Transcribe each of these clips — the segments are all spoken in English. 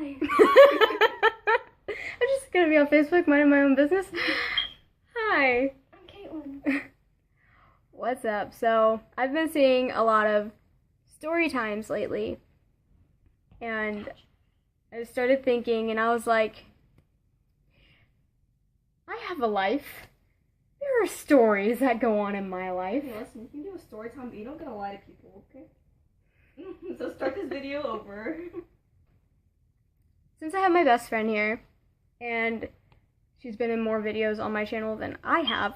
Hi. I'm just gonna be on Facebook minding my own business. Hi. I'm Caitlin. What's up? So, I've been seeing a lot of story times lately, and I started thinking, and I was like, I have a life. There are stories that go on in my life. Hey, listen, you can do a story time, but you don't gotta lie to people, okay? So start this video over. Since I have my best friend here, and she's been in more videos on my channel than I have,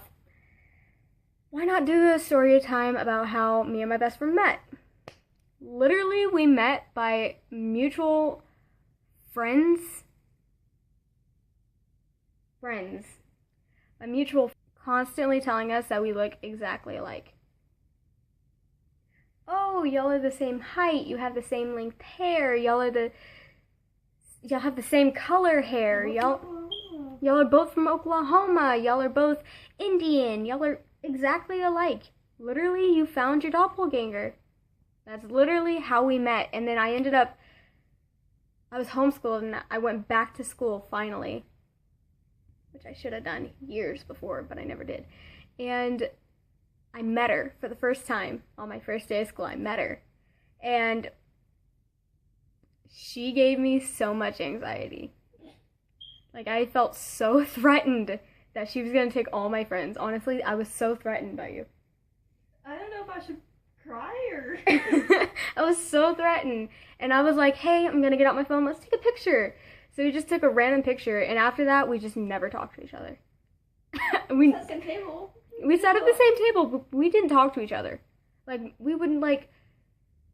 why not do a story time about how me and my best friend met? Literally, we met by mutual friends. A mutual constantly telling us that we look exactly alike. Oh, y'all are the same height, you have the same length hair, y'all have the same color hair, y'all are both from Oklahoma, y'all are both Indian, y'all are exactly alike. Literally, you found your doppelganger. That's literally how we met. And then I was homeschooled and I went back to school finally, which I should have done years before, but I never did. And I met her for the first time on my first day of school. I met her. And she gave me so much anxiety. Like, I felt so threatened that she was going to take all my friends. Honestly, I was so threatened by you. I don't know if I should cry or... I was so threatened. And I was like, hey, I'm going to get out my phone. Let's take a picture. So we just took a random picture. And after that, we just never talked to each other. We sat at the same table. We sat at the same table, but we didn't talk to each other. Like, we wouldn't, like,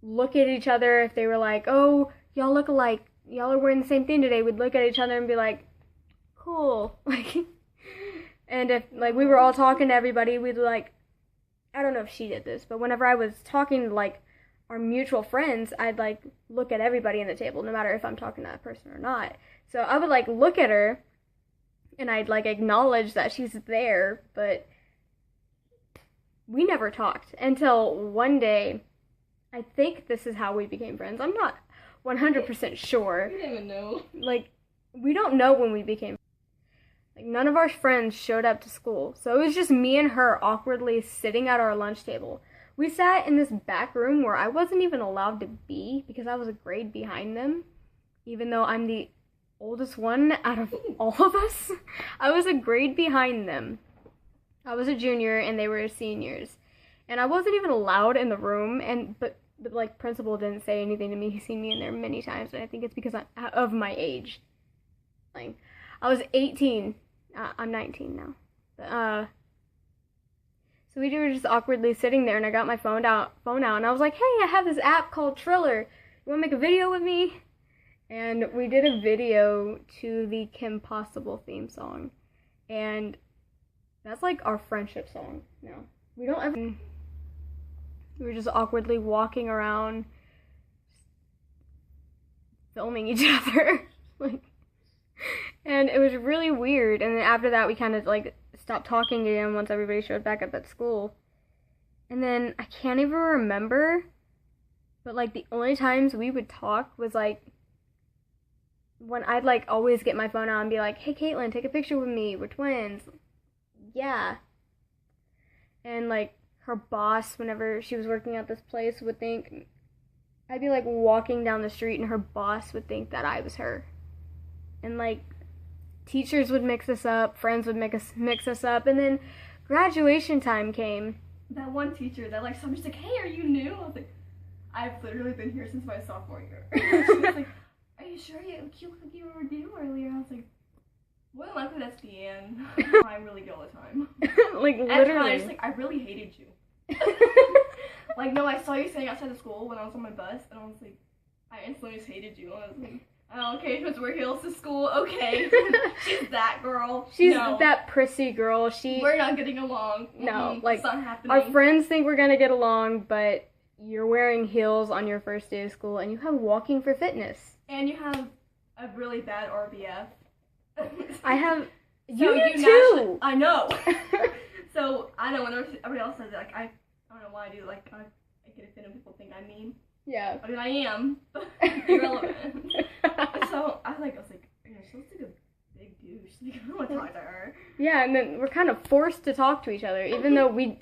look at each other if they were like, oh, y'all look alike. Y'all are wearing the same thing today. We'd look at each other and be like, cool. Like, and if, like, we were all talking to everybody, we'd, like, I don't know if she did this, but whenever I was talking to, like, our mutual friends, I'd, like, look at everybody in the table, no matter if I'm talking to that person or not. So I would, like, look at her, and I'd, like, acknowledge that she's there, but we never talked until one day. I think this is how we became friends. I'm not 100% sure. We didn't even know. Like, we don't know when we became friends. Like, none of our friends showed up to school. So it was just me and her awkwardly sitting at our lunch table. We sat in this back room where I wasn't even allowed to be because I was a grade behind them. Even though I'm the oldest one out of all of us, I was a grade behind them. I was a junior and they were seniors. And I wasn't even allowed in the room, but like, principal didn't say anything to me. He's seen me in there many times, and I think it's because of my age. Like, I was 18. I'm 19 now. So we were just awkwardly sitting there, and I got my phone out, and I was like, hey, I have this app called Triller. You want to make a video with me? And we did a video to the Kim Possible theme song. And that's like our friendship song now. We don't ever... We were just awkwardly walking around, filming each other. Like, and it was really weird. And then after that, we kind of, like, stopped talking again once everybody showed back up at school. And then I can't even remember, but, like, the only times we would talk was, like, when I'd, like, always get my phone out and be like, hey, Caitlin, take a picture with me. We're twins. Yeah. And, like, her boss, whenever she was working at this place, would think, I'd be, like, walking down the street and her boss would think that I was her. And, like, teachers would mix us up, friends would mix us up, and then graduation time came. That one teacher that, like, somebody's like, hey, are you new? I was like, I've literally been here since my sophomore year. She was like, are you sure you look like you were new earlier? I was like, more than likely that's Deanne. I really go all the time. Like, And literally. I was like, I really hated you. Like, no, I saw you standing outside the school when I was on my bus, and I was like, I instantly just hated you. I was like, oh, okay, because wear heels to school, okay. She's that girl. She's no. that prissy girl. We're not getting along. No, like, it's not happening. Our friends think we're gonna get along, but you're wearing heels on your first day of school, and you have walking for fitness. And you have a really bad RBF. I have... So you too! I know. So, I know when everybody else says it, like, I don't know why I do, like, I get offended when people think I'm mean. Yeah. I mean, I am, but irrelevant. So, Yeah, and then we're kind of forced to talk to each other, even though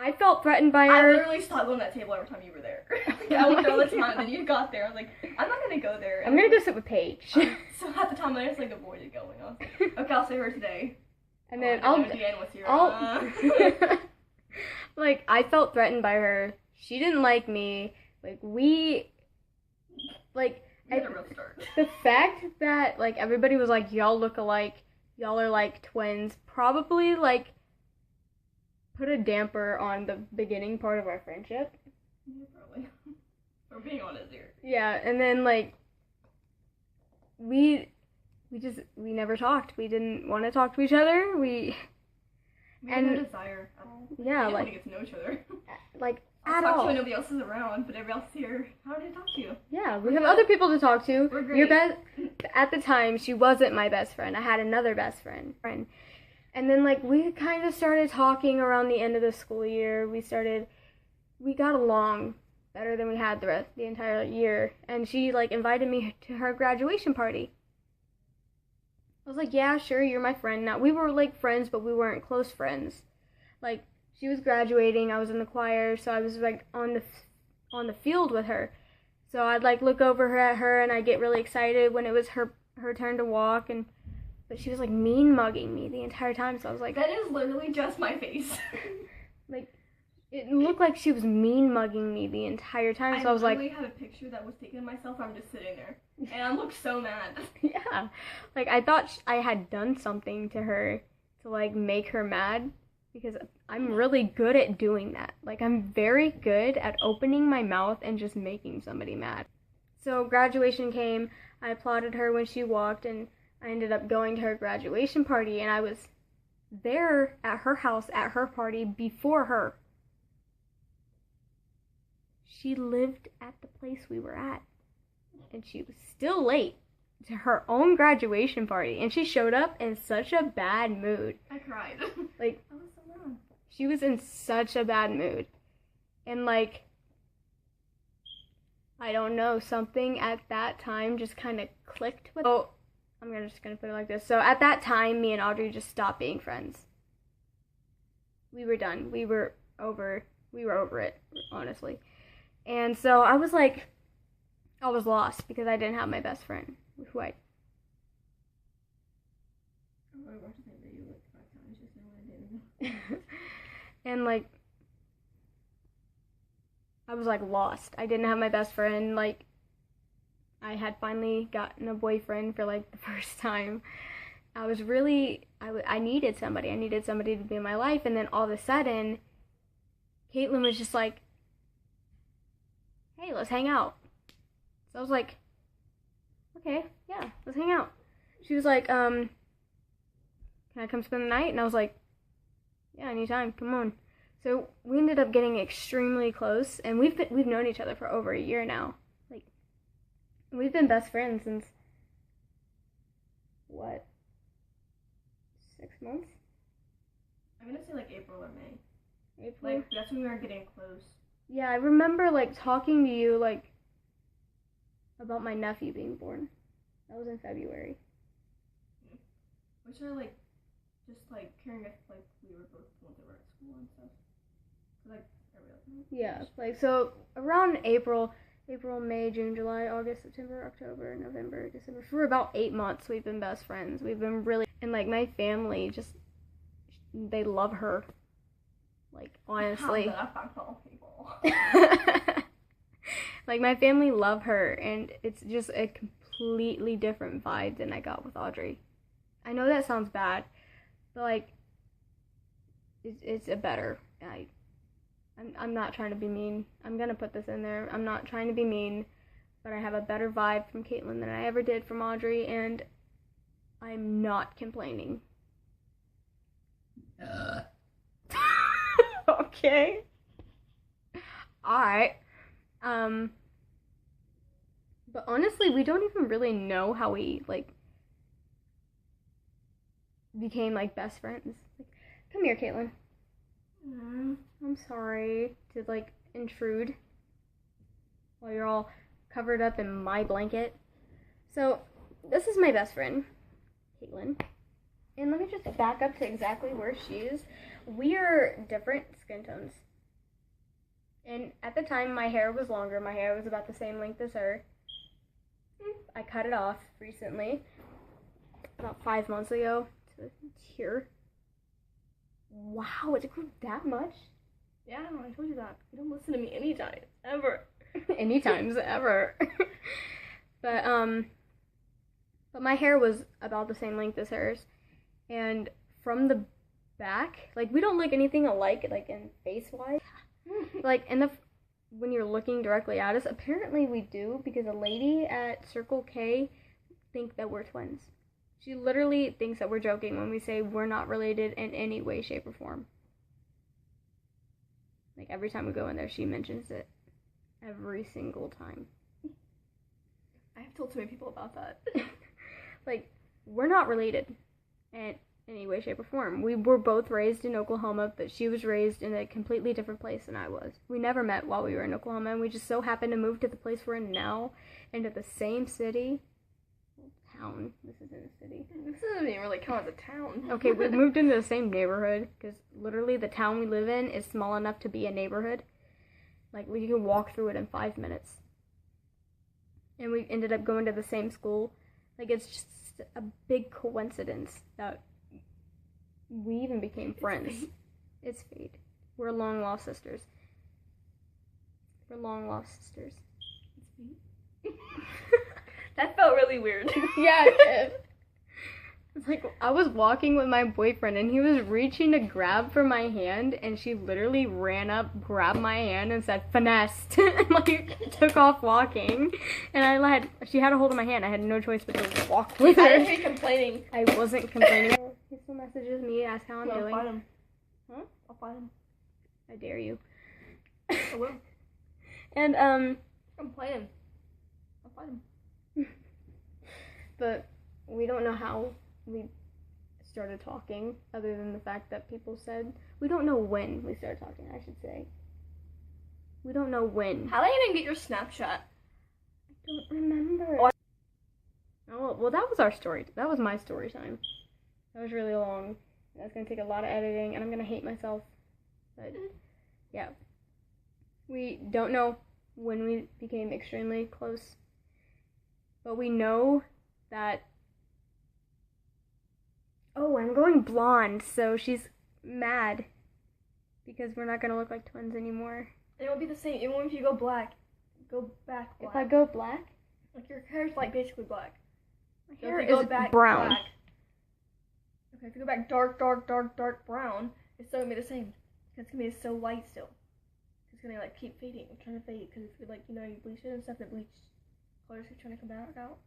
I felt threatened by I her. literally stopped going to that table every time you were there. I went there all the time, and you got there. I was like, I'm not gonna go there. I'm gonna go sit with Paige. So at the time, I just like avoided going. I was like, okay, I'll see her today. And then Deanne was here. Like, I felt threatened by her. She didn't like me. Like, we had a rough start. The fact that, like, everybody was like, y'all look alike, y'all are like twins, probably, like, put a damper on the beginning part of our friendship. Yeah, probably. We're being honest here. Yeah, and then, like, we never talked. We didn't want to talk to each other. We had no desire at all. Yeah, we didn't like, want to get to know each other. Like, I'll at talk all. to you when nobody else is around, but everybody else is here. How did I talk to you? Yeah, we have other people to talk to. We're great. At the time, she wasn't my best friend. I had another best friend. And then, like, we kind of started talking around the end of the school year. We got along better than we had the entire year. And she, like, invited me to her graduation party. I was like, yeah, sure, you're my friend now. We were, like, friends, but we weren't close friends. Like, she was graduating, I was in the choir, so I was, like, on the field with her. So I'd, like, look over at her, and I'd get really excited when it was her turn to walk, but she was, like, mean-mugging me the entire time, so I was like... That is literally just my face. Like, it looked like she was mean-mugging me the entire time, so I was like... I literally have a picture that was taken of myself, I'm just sitting there, and I looked so mad. Yeah. Like, I thought I had done something to her to, like, make her mad, because I'm really good at doing that. Like, I'm very good at opening my mouth and just making somebody mad. So graduation came, I applauded her when she walked, and I ended up going to her graduation party, and I was there at her house at her party before her. She lived at the place we were at, and she was still late to her own graduation party, and she showed up in such a bad mood. I cried. Like, I was so mad. She was in such a bad mood. And, like, I don't know, something at that time just kind of clicked with... Oh, I'm just going to put it like this. So, at that time, me and Audrey just stopped being friends. We were done. We were over it, honestly. And so, I was lost because I didn't have my best friend, who I watched the same video like 5 times just now and I didn't. And, like, I was, like, lost. I didn't have my best friend. Like, I had finally gotten a boyfriend for, like, the first time. I was really, I needed somebody. I needed somebody to be in my life. And then all of a sudden, Caitlin was just like, hey, let's hang out. So I was like, okay, yeah, let's hang out. She was like, can I come spend the night? And I was like, yeah, anytime, come on. So we ended up getting extremely close, and we've known each other for over a year now. Like, we've been best friends since, what, 6 months? I'm gonna say like April or May. April? Like, that's when we were getting close. Yeah, I remember, like, talking to you, like, about my nephew being born. That was in February. Which are, like, just, like, caring if, like, we were both the ones that were at school and stuff. Like, yeah, like, so, around April, May, June, July, August, September, October, November, December. For about 8 months, we've been best friends. We've been really, and, like, my family just, they love her. Like, honestly. Like, my family love her, and it's just a completely different vibe than I got with Audrey. I know that sounds bad, but, like, it's a better. I'm not trying to be mean. I'm gonna put this in there. I'm not trying to be mean, but I have a better vibe from Caitlin than I ever did from Audrey, and I'm not complaining. Okay. Alright. But honestly, we don't even really know how we, like, became, like, best friends. Like, come here, Caitlin. I'm sorry to, like, intrude while you're all covered up in my blanket. So, this is my best friend, Caitlin. And let me just back up to exactly where she is. We are different skin tones. And at the time, my hair was longer. My hair was about the same length as her. I cut it off recently, about 5 months ago, to here. Wow, it grew that much? Yeah, I told you that. You don't listen to me anytime, ever. Anytimes, ever. But my hair was about the same length as hers. And from the back, like, we don't look anything alike, like, in face-wise. Like, when you're looking directly at us, apparently we do, because a lady at Circle K thinks that we're twins. She literally thinks that we're joking when we say we're not related in any way, shape, or form. Like, every time we go in there, she mentions it. Every single time. I've told so many people about that. Like, we're not related in any way, shape, or form. We were both raised in Oklahoma, but she was raised in a completely different place than I was. We never met while we were in Oklahoma, and we just so happened to move to the place we're in now, into the same city. Town. This isn't a city. This doesn't even really count as a town. Okay, we moved into the same neighborhood, because literally the town we live in is small enough to be a neighborhood. Like, we can walk through it in 5 minutes. And we ended up going to the same school. Like, it's just a big coincidence that we even became friends. It's fate. We're long lost sisters. We're long lost sisters. It's fate. That felt really weird. Yeah, it did. It's like, I was walking with my boyfriend, and he was reaching to grab for my hand, and she literally ran up, grabbed my hand, and said, "Finessed," and, like, took off walking. And she had a hold of my hand. I had no choice but to walk with her. I didn't be complaining. I wasn't complaining. He still messages me, asks how I'm doing. I'll find him. Huh? I'll find him. I dare you. I will. And, I'm playing. I'll find him. But we don't know how we started talking, other than the fact that people said, we don't know when we started talking, I should say. We don't know when. How did I even get your Snapchat? I don't remember. Oh, well, that was our story. That was my story time. That was really long. That's going to take a lot of editing, and I'm going to hate myself. But, yeah. We don't know when we became extremely close. But we know that... Oh, I'm going blonde, so she's mad. Because we're not going to look like twins anymore. It won't be the same, even if you go black. Go back black. If I go black? Like, your hair's, like, basically black. My So hair if you go is back brown. black, okay, if you go back dark brown, it's still gonna be the same. It's gonna be so light still. It's gonna, like, keep fading. I'm trying to fade, because if you, like, you know, you bleach it and stuff, the bleach colors keep trying to come back out.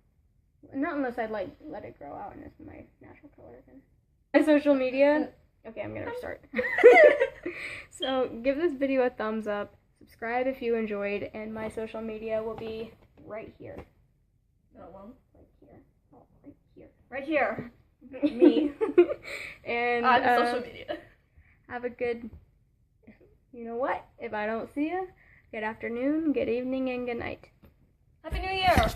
Not unless I'd, like, let it grow out and it's my natural color again. My social media. Okay, I'm gonna restart. So, give this video a thumbs up. Subscribe if you enjoyed, and my social media will be right here. No, it won't. Right here. Oh, right here. Right here. Me. And social media. have a good, you know what? If I don't see you, good afternoon, good evening, and good night. Happy New Year!